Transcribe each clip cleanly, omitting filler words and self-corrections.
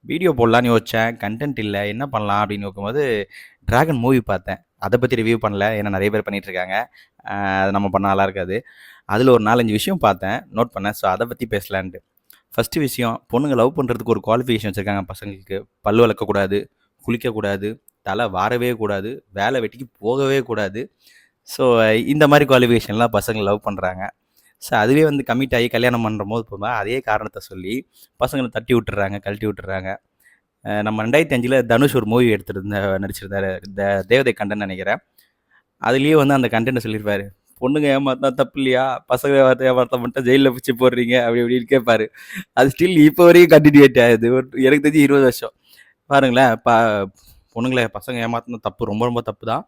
Video போடலான்னு யோசிச்சேன். Content இல்ல. என்ன பண்ணலாம் அப்படின்னு நோக்கும்போது, டிராகன் மூவி பார்த்தேன். அத பத்தி ரிவ்யூ பண்ணல. ஏன்னா நெறைய பேர் பண்ணிட்டு இருக்காங்க. அது நம்ம பண்ணா நல்லா இருக்காது. அதுல ஒரு 4, 5 விஷயம் பார்த்தேன். நோட் பண்ணேன். ஸோ அத பத்தி பேசலான்ட்டு. ஃபர்ஸ்ட்டு விஷயம், பொண்ணுங்க லவ் பண்றதுக்கு ஒரு குவாலிஃபிகேஷன் வச்சிருக்காங்க பசங்களுக்கு. பல்லு வெளக்கக்கூடாது, குளிக்கக்கூடாது, தல வாரவே கூடாது, வேல வெட்டிக்கு போகவே கூடாது. ஸோ இந்த மாரி குவாலிஃபிகேஷன்லாம் பசங்க லவ் பண்றாங்க. ஸோ அதுவே வந்து கமிட் ஆகி கல்யாணம் பண்ணும்போது போமா அதே காரணத்த சொல்லி பசங்கள தட்டி விட்டுர்றாங்க, கழட்டி விட்டுர்றாங்க. நம்ம 2005ல தனுஷ் ஒரு மூவி நடிச்சிருந்தாரு. தேவதை கண்டன்னு நெனைக்கிறேன். அதுலயே வந்து அந்த கன்டென்ட்ட சொல்லியிருப்பாரு. பொண்ணுங்க ஏமாத்துனா தப்பு இல்லையா? பசங்க ஏமாத்த மட்டும் ஜெயில்ல பிடிச்சு போடுறீங்க அப்படி இப்படின்னு கேட்பாரு. அது ஸ்டில் இப்போ வரையும் கன்டினியூட்டி ஆகுது. எனக்கு தெரிஞ்சு 20 வருஷம். பாருங்களேன், பொண்ணுங்கள பசங்க ஏமாத்துனா தப்பு. ரொம்ப ரொம்ப தப்பு தான்.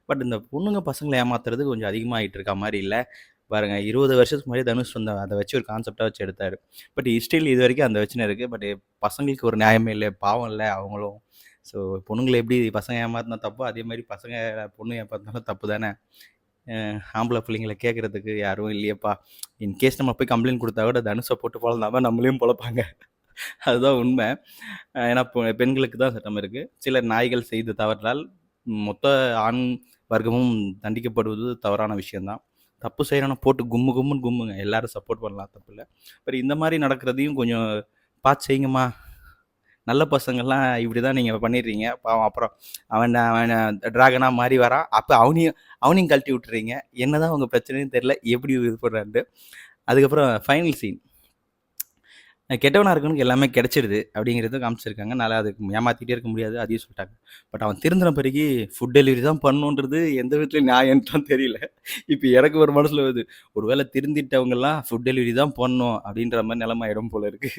பட் இந்த பொண்ணுங்க பசங்கள ஏமாத்துறது கொஞ்சம் அதிகமாயிட்டு இருக்க மாரி இல்ல? பாருங்க 20 வருஷத்துக்கு முன்னாடி தனுஷ் வந்து அத வச்சு ஒரு கான்செப்ட்டா வச்சு எடுத்தாரு. பட் ஸ்டில் இதுவரைக்கும் அந்த பிரச்சனை இருக்கு. பட் பசங்களுக்கு ஒரு நியாயமே இல்ல. பாவம் இல்ல அவங்களும். ஸோ பொண்ணுங்கள எப்படி பசங்க ஏமாத்துனா தப்போ, அதே மாரி பசங்க பொண்ணு ஏமாத்துனாலும் தப்பு தானே. ஆம்பள புள்ளைங்கள கேட்கறதுக்கு யாரும் இல்லையேப்பா. இன்கேஸ் நம்ம போய் கம்ப்ளைண்ட் குடுத்தா கூட தனுஷ போட்டு பொளந்தாம நம்மளையும் பொளப்பாங்க. அதுதான் உண்மை. ஏன்னா பெண்களுக்கு தான் சட்டம் இருக்கு. சில நாய்கள் செய்த தவறால் மொத்த ஆண் வர்க்கமும் தண்டிக்கப்படுவது தவறான விஷயம் தான். தப்பு செய்றவன போட்டு கும்மு கும்முன்னு கும்முங்க. எல்லாரும் சப்போர்ட் பண்ணலாம் தப்பில்ல. பட் இந்த மாரி நடக்கிறதையும் கொஞ்சம் பார்த்து செய்யுங்கம்மா. நல்ல பசங்கள்லாம் இப்படி தான் நீங்க பண்ணிடுறீங்க. பாவம் அப்புறம் அவன டிராகனா மாறி வரான். அப்ப அவனையும் அவனையும் கழட்டி விட்டுறீங்க. என்னதான் உங்க பிரச்சனைன்னு தெரியல. எப்படி இது பண்றான்ட்டு. அதுக்கப்புறம் ஃபைனல் சீன். கெட்டவனா இருக்கவனுக்கு எல்லாமே கிடைச்சிடுது அப்படிங்கிறத காமிச்சிருக்காங்க. அதனால அதுக்கு ஏமாத்திட்டே இருக்க முடியாது. அதையும் சொல்லிட்டாங்க. பட் அவன் திருந்தின பிறகு ஃபுட் டெலிவரி தான் பண்ணணுன்றது எந்த விதத்துலயும் நியாயம்னு தான் தெரியல. இப்ப எனக்கு ஒரு மனசுல வருது. ஒருவேளை திருந்திட்டவங்கலாம் ஃபுட் டெலிவரி தான் பண்ணணும் அப்படின்ற மாரி நிலைமை ஆயிடும் போல இருக்கு.